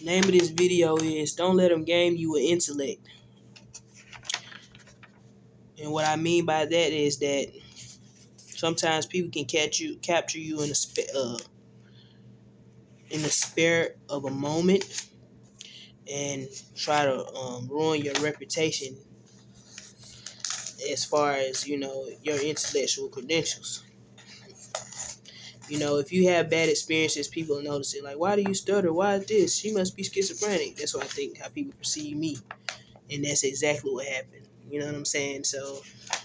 Name of this video is Don't Let Them Game You with Intellect. And what I mean by that is that sometimes people can capture you in the spirit of a moment and try to ruin your reputation as far as, your intellectual credentials. If you have bad experiences, people notice it. Like, why do you stutter? Why is this? She must be schizophrenic. That's what I think, how people perceive me. And that's exactly what happened. You know what I'm saying? So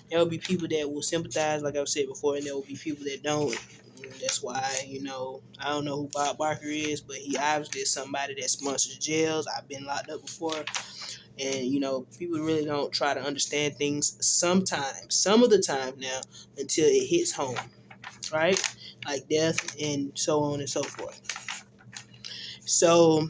there will be people that will sympathize, like I've said before, and there will be people that don't. And that's why, I don't know who Bob Barker is, but he obviously is somebody that sponsors jails. I've been locked up before. And, people really don't try to understand things sometimes, some of the time now, until it hits home, right? Like death and so on and so forth. So,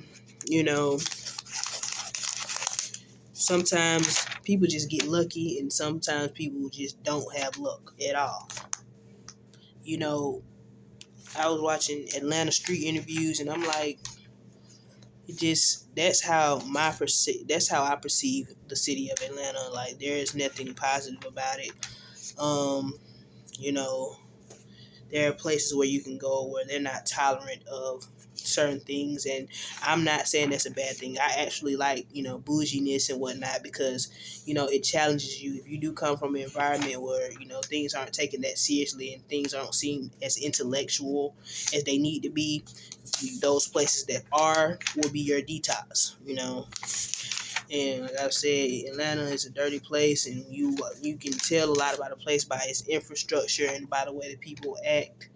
sometimes people just get lucky and sometimes people just don't have luck at all. I was watching Atlanta street interviews and I'm like, that's how I perceive the city of Atlanta. Like, there is nothing positive about it. You know, there are places where you can go where they're not tolerant of certain things, and I'm not saying that's a bad thing. I actually like, bouginess and whatnot, because, it challenges you. If you do come from an environment where, things aren't taken that seriously and things aren't seen as intellectual as they need to be, those places that will be your detox, And like I've said, Atlanta is a dirty place, and you can tell a lot about a place by its infrastructure and by the way that people act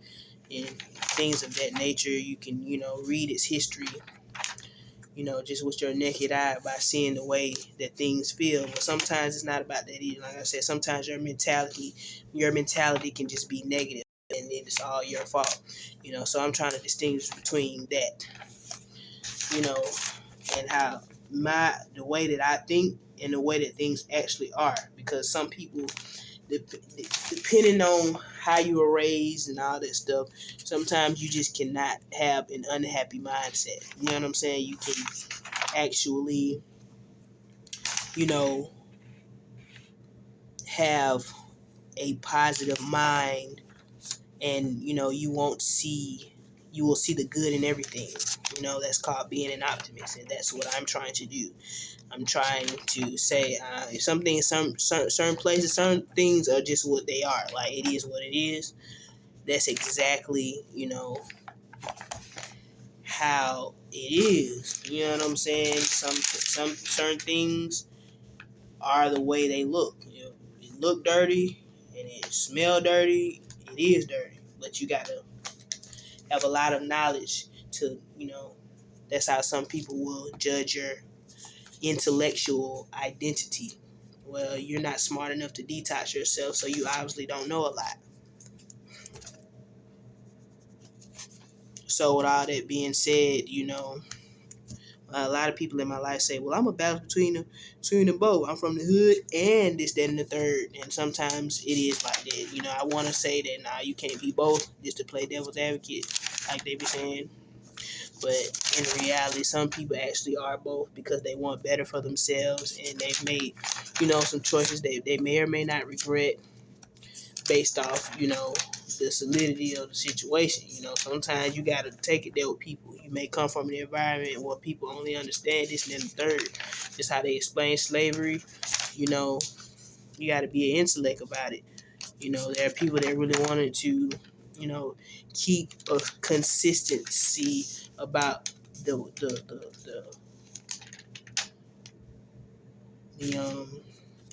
and things of that nature. You can, read its history, just with your naked eye by seeing the way that things feel. But sometimes it's not about that either. Like I said, sometimes your mentality can just be negative, and then it's all your fault. So I'm trying to distinguish between that, and how the way that I think and the way that things actually are. Because some people, depending on how you were raised and all that stuff, sometimes you just cannot have an unhappy mindset. You know what I'm saying? You can actually, have a positive mind, and you will see the good in everything. That's called being an optimist, and that's what I'm trying to do. I'm trying to say, some things, certain places, certain things are just what they are. Like, it is what it is. That's exactly, how it is. You know what I'm saying? Some certain things are the way they look. It look dirty and it smell dirty. It is dirty, but you gotta have a lot of knowledge to, that's how some people will judge your intellectual identity. Well, you're not smart enough to detox yourself, so you obviously don't know a lot. So with all that being said, a lot of people in my life say, well, I'm a balance between them both. I'm from the hood and this, that, and the third. And sometimes it is like that. I want to say that, nah, you can't be both, just to play devil's advocate, like they be saying. But in reality, some people actually are both, because they want better for themselves, and they've made, some choices they may or may not regret, based off, the solidity of the situation. Sometimes you got to take it there with people. You may come from an environment where people only understand this and then the third. Just how they explain slavery. You got to be an intellect about it. There are people that really wanted to, keep a consistency about the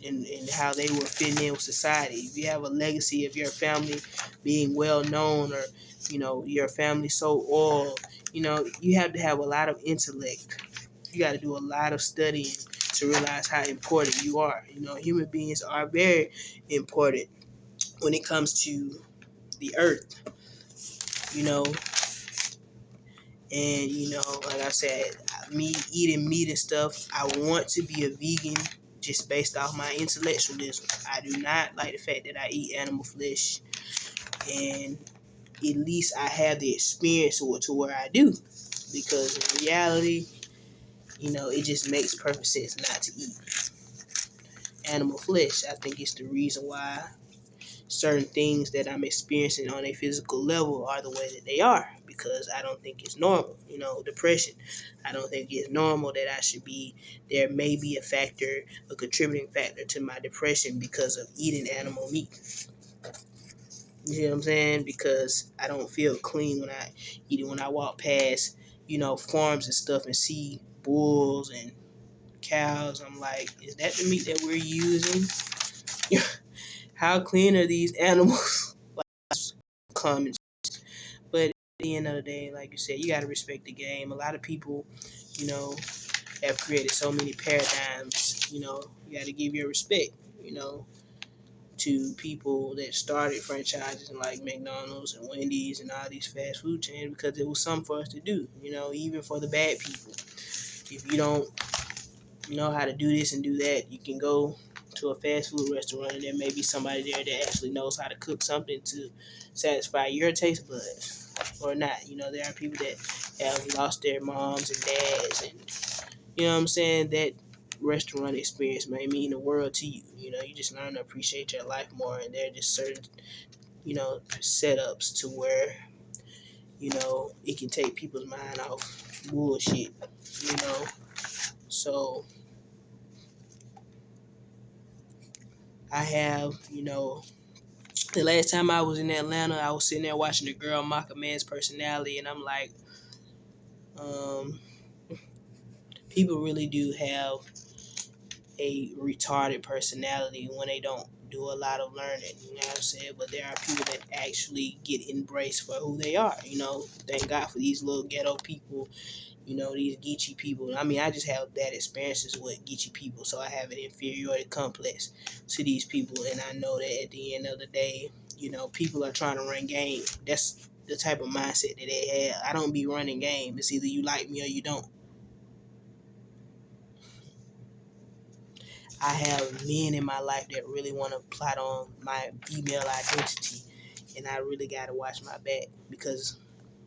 and how they were fitting in with society. If you have a legacy of your family being well known, or your family so old, you have to have a lot of intellect. You got to do a lot of studying to realize how important you are. Human beings are very important when it comes to the earth. And like I said, me eating meat and stuff, I want to be a vegan just based off my intellectualism. I do not like the fact that I eat animal flesh, and at least I have the experience to where I do. Because in reality, it just makes perfect sense not to eat animal flesh. I think it's the reason why certain things that I'm experiencing on a physical level are the way that they are, because I don't think it's normal. Depression. I don't think it's normal that I should be. There may be a contributing factor to my depression because of eating animal meat. You see what I'm saying? Because I don't feel clean when I eat it. When I walk past, farms and stuff and see bulls and cows, I'm like, is that the meat that we're using? How clean are these animals? Common. But at the end of the day, like you said, you got to respect the game. A lot of people, you know, have created so many paradigms. You got to give your respect, to people that started franchises like McDonald's and Wendy's and all these fast food chains, because it was something for us to do, even for the bad people. If you don't know how to do this and do that, you can go to a fast food restaurant and there may be somebody there that actually knows how to cook something to satisfy your taste buds or not. There are people that have lost their moms and dads, and what I'm saying, that restaurant experience may mean the world to you. You just learn to appreciate your life more, and there are just certain, setups to where, it can take people's mind off bullshit, you know. So I have, the last time I was in Atlanta, I was sitting there watching a girl mock a man's personality, and I'm like, um, people really do have a retarded personality when they don't do a lot of learning, you know what I'm saying? But there are people that actually get embraced for who they are, Thank God for these little ghetto people, these Geechee people. I mean, I just have bad experiences with Geechee people, so I have an inferiority complex to these people, and I know that at the end of the day, people are trying to run game. That's the type of mindset that they have. I don't be running game. It's either you like me or you don't. I have men in my life that really want to plot on my female identity, and I really got to watch my back, because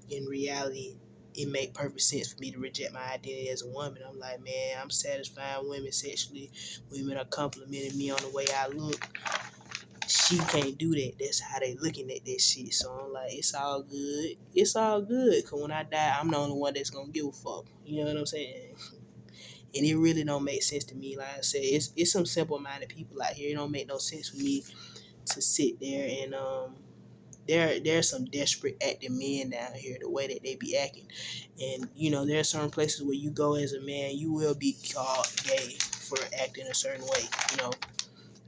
in reality, it make perfect sense for me to reject my identity as a woman. I'm like, man, I'm satisfying women sexually. Women are complimenting me on the way I look. She can't do that. That's how they looking at that shit. So I'm like, it's all good. It's all good. Because when I die, I'm the only one that's going to give a fuck. You know what I'm saying? And it really don't make sense to me. Like I said, it's some simple-minded people out here. It don't make no sense for me to sit there and there's some desperate acting men down here, the way that they be acting. And there are certain places where you go as a man, you will be called gay for acting a certain way.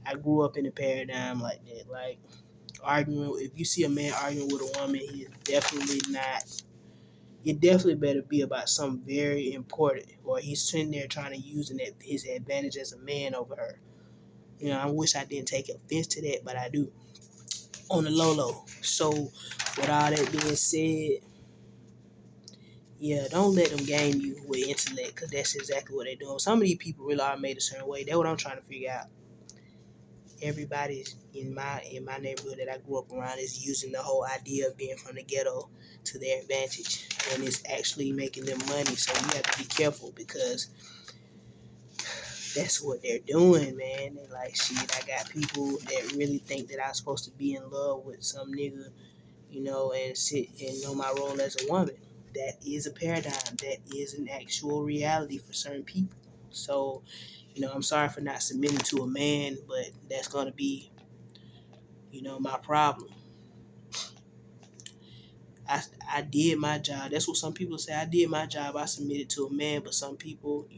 I grew up in a paradigm like that. Like, arguing, if you see a man arguing with a woman, he is definitely not. It definitely better be about something very important, or he's sitting there trying to use his advantage as a man over her. I wish I didn't take offense to that, but I do, on the low. So, with all that being said, yeah, don't let them game you with intellect, because that's exactly what they're doing. Some of these people really are made a certain way. That's what I'm trying to figure out. Everybody's in my neighborhood that I grew up around is using the whole idea of being from the ghetto to their advantage, and it's actually making them money. So you have to be careful, because that's what they're doing, man. They're like, shit, I got people that really think that I'm supposed to be in love with some nigga, and sit and know my role as a woman. That is a paradigm. That is an actual reality for certain people. So, I'm sorry for not submitting to a man, but that's gonna be, my problem. I did my job. That's what some people say. I did my job. I submitted to a man, but some people,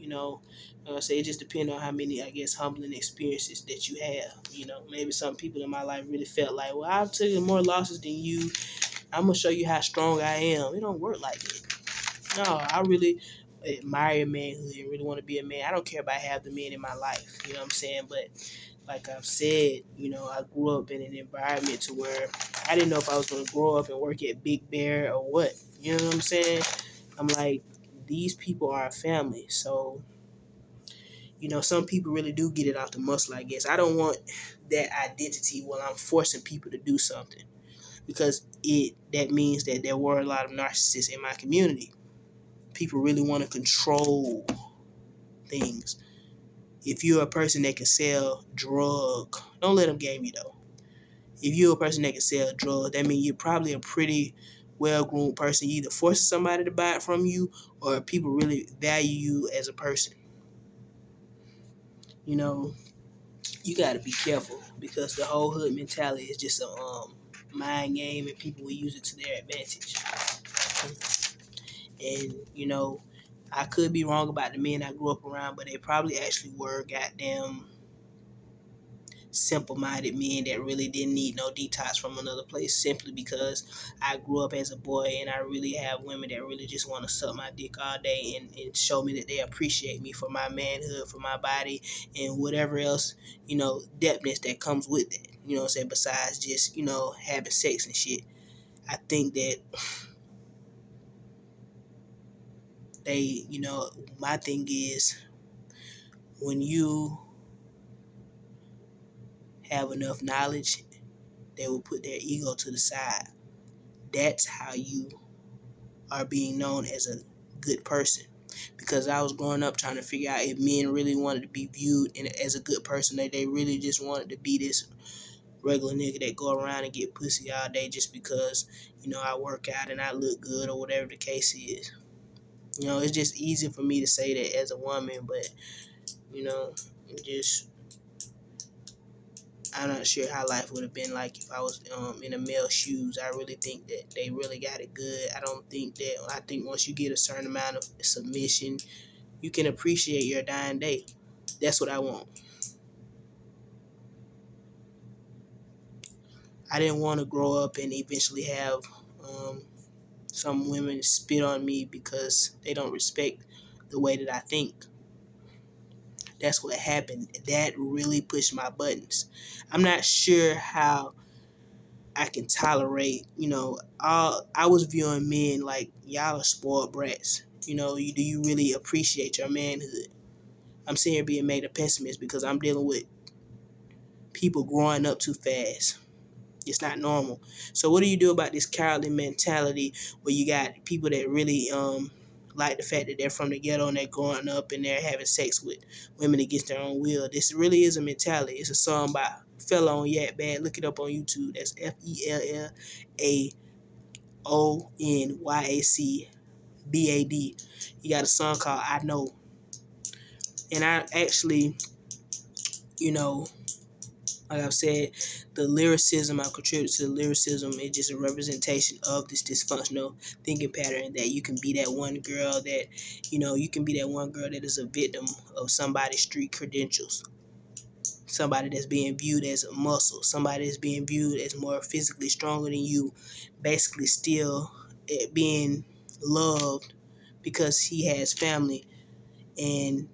say it just depends on how many, I guess, humbling experiences that you have. Maybe some people in my life really felt like, well, I've taken more losses than you. I'm gonna show you how strong I am. It don't work like that. No, I really admire manhood and really want to be a man. I don't care about half the men in my life. You know what I'm saying? But like I've said, I grew up in an environment to where I didn't know if I was going to grow up and work at Big Bear or what. You know what I'm saying? I'm like, these people are a family. So, some people really do get it off the muscle, I guess. I don't want that identity while I'm forcing people to do something, because that means that there were a lot of narcissists in my community. People really want to control things. If you're a person that can sell drug, don't let them game you though. If you're a person that can sell drugs, that means you're probably a pretty well-groomed person. You either forcing somebody to buy it from you, or people really value you as a person. You know, you got to be careful because the whole hood mentality is just a mind game, and people will use it to their advantage. And I could be wrong about the men I grew up around, but they probably actually were goddamn simple-minded men that really didn't need no detox from another place, simply because I grew up as a boy and I really have women that really just want to suck my dick all day and show me that they appreciate me for my manhood, for my body, and whatever else, depthness that comes with it. You know what I'm saying? Besides just, having sex and shit. I think that my thing is, when you have enough knowledge, they will put their ego to the side. That's how you are being known as a good person. Because I was growing up trying to figure out if men really wanted to be viewed as a good person, that they really just wanted to be this regular nigga that go around and get pussy all day just because, I work out and I look good or whatever the case is. It's just easy for me to say that as a woman, but, just I'm not sure how life would have been like if I was in a male's shoes. I really think that they really got it good. I think once you get a certain amount of submission, you can appreciate your dying day. That's what I want. I didn't want to grow up and eventually have some women spit on me because they don't respect the way that I think. That's what happened. That really pushed my buttons. I'm not sure how I can tolerate, I was viewing men like y'all are spoiled brats. Do you really appreciate your manhood? I'm sitting here being made a pessimist because I'm dealing with people growing up too fast. It's not normal. So what do you do about this cowardly mentality where you got people that really like the fact that they're from the ghetto and they're growing up and they're having sex with women against their own will? This really is a mentality. It's a song by fella on Yak Bad. Look it up on YouTube. That's FELLAONYACBAD. He got a song called I Know. And I actually, like I've said, the lyricism, I contribute to the lyricism. It's just a representation of this dysfunctional thinking pattern that you can be that one girl that, you can be that one girl that is a victim of somebody's street credentials. Somebody that's being viewed as a muscle. Somebody that's being viewed as more physically stronger than you. Basically still being loved because he has family, and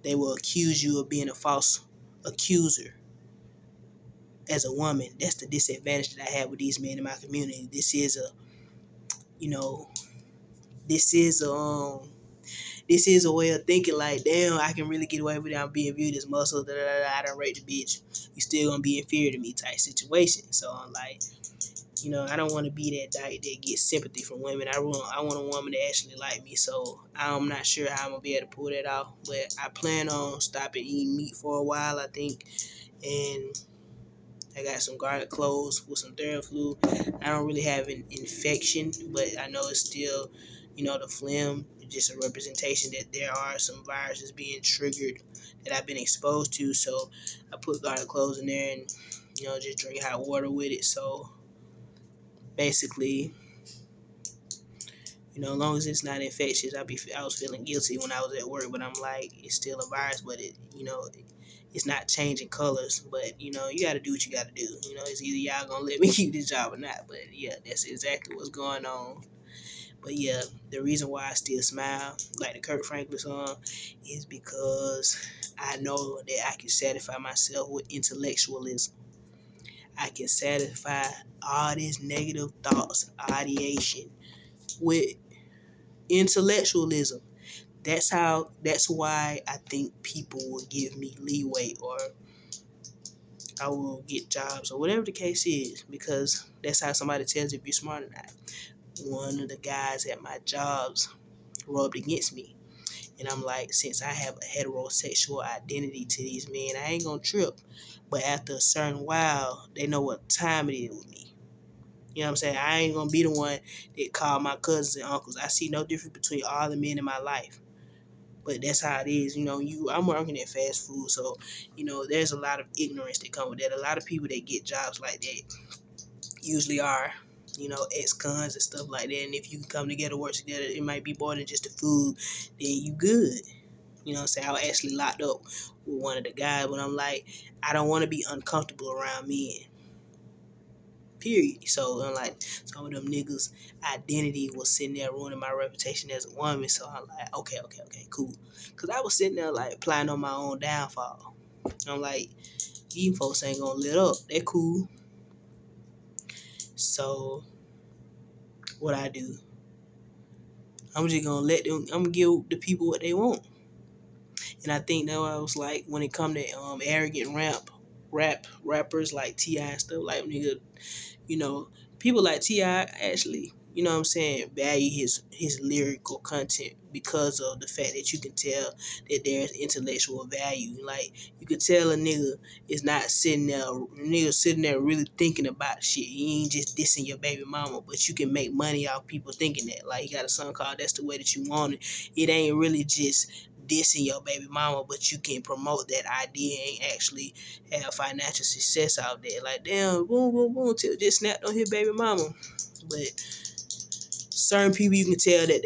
they will accuse you of being a false accuser. As a woman, that's the disadvantage that I have with these men in my community. This is a, this is a, this is a way of thinking like, damn, I can really get away without being viewed as muscle. I done raped the bitch. You still gonna be inferior to me type situation. So I'm like, I don't want to be that dyke that gets sympathy from women. I want a woman that actually like me. So I'm not sure how I'm gonna be able to pull that off, but I plan on stopping eating meat for a while, I think, and I got some garlic cloves with some Theraflu. I don't really have an infection, but I know it's still, the phlegm is just a representation that there are some viruses being triggered that I've been exposed to. So I put garlic cloves in there and, just drink hot water with it. So basically, as long as it's not infectious, I was feeling guilty when I was at work, but I'm like, it's still a virus, but it's not changing colors. But you got to do what you got to do. It's either y'all gonna let me keep this job or not. But yeah, that's exactly what's going on. But yeah, the reason why I still smile, like the Kirk Franklin song, is because I know that I can satisfy myself with intellectualism. I can satisfy all these negative thoughts, ideation, with intellectualism. That's why I think people will give me leeway, or I will get jobs, or whatever the case is, because that's how somebody tells if you're smart or not. One of the guys at my jobs rubbed against me, And I'm like, since I have a heterosexual identity to these men, I ain't gonna trip. But after a certain while, they know what time it is with me. You know what I'm saying? I ain't gonna be the one that call my cousins and uncles. I see no difference between all the men in my life. But that's how it is. I'm working at fast food, so there's a lot of ignorance that come with that. A lot of people that get jobs like that usually are, ex-cons and stuff like that. And if you can come together, work together, it might be more than just the food, then you good. You know what I'm saying? I was actually locked up with one of the guys, but I'm like, I don't want to be uncomfortable around men. Period. So I'm like, some of them niggas' identity was sitting there ruining my reputation as a woman. So I'm like, okay, cool. Cause I was sitting there like planning on my own downfall. I'm like, these folks ain't gonna let up. They're cool. So what I do, I'm just gonna let them. I'm gonna give the people what they want. And I think that I was like, when it come to arrogant rappers like T.I. and stuff, like nigga, you know, people like T.I. actually, you know what I'm saying, value his lyrical content because of the fact that you can tell that there's intellectual value. Like, you could tell a nigga is not sitting there really thinking about shit. He ain't just dissing your baby mama, but you can make money off people thinking that. Like, he got a song called That's the Way That You Want It. It ain't really just dissing your baby mama, but you can promote that idea and actually have financial success out there. Like, damn, boom, boom, boom, till just snapped on his baby mama. But certain people, you can tell that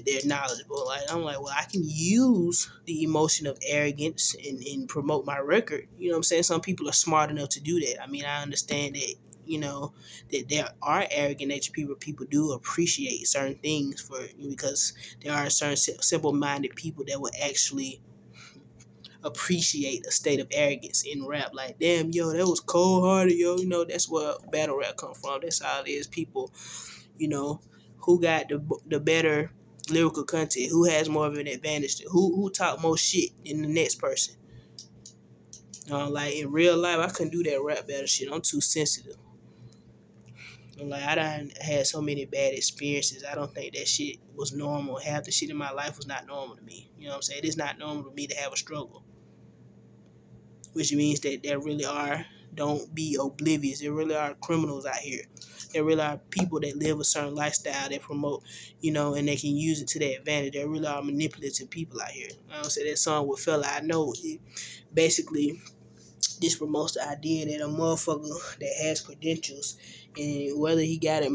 they're knowledgeable. Like, I'm like, well, I can use the emotion of arrogance and promote my record. You know what I'm saying? Some people are smart enough to do that. I mean, I understand that, that there are arrogant nature people. People do appreciate certain things because there are certain simple-minded people that will actually appreciate a state of arrogance in rap. Like, damn, yo, that was cold hearted, yo. That's where battle rap come from. That's how it is. People, you know, who got the better lyrical content, who has more of an advantage, who talk more shit than the next person. Like, in real life, I couldn't do that rap battle shit. I'm too sensitive. Like, I done had so many bad experiences. I don't think that shit was normal. Half the shit in my life was not normal to me. You know what I'm saying? It's not normal to me to have a struggle. Which means that there really are, don't be oblivious. There really are criminals out here. There really are people that live a certain lifestyle that promote, and they can use it to their advantage. There really are manipulative people out here. I don't say that song with Fella I Know. It basically just promotes the idea that a motherfucker that has credentials, and whether he got it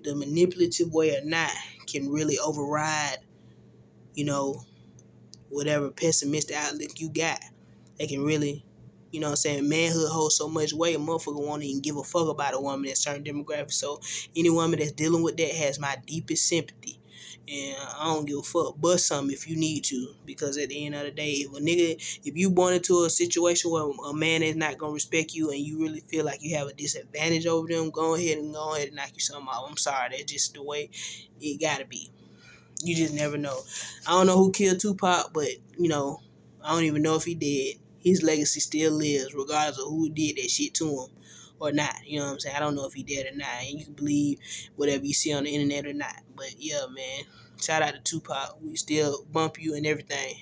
the manipulative way or not, can really override, whatever pessimistic outlook you got. They can really, manhood holds so much weight, a motherfucker won't even give a fuck about a woman in certain demographics. So any woman that's dealing with that has my deepest sympathy. And I don't give a fuck. Bust something if you need to. Because at the end of the day, if you born into a situation where a man is not gonna respect you and you really feel like you have a disadvantage over them, go ahead and knock you something out. I'm sorry, that's just the way it gotta be. You just never know. I don't know who killed Tupac, but I don't even know if he did. His legacy still lives, regardless of who did that shit to him or not. You know what I'm saying? I don't know if he did or not. And you can believe whatever you see on the internet or not. But yeah, man. Shout out to Tupac. We still bump you and everything.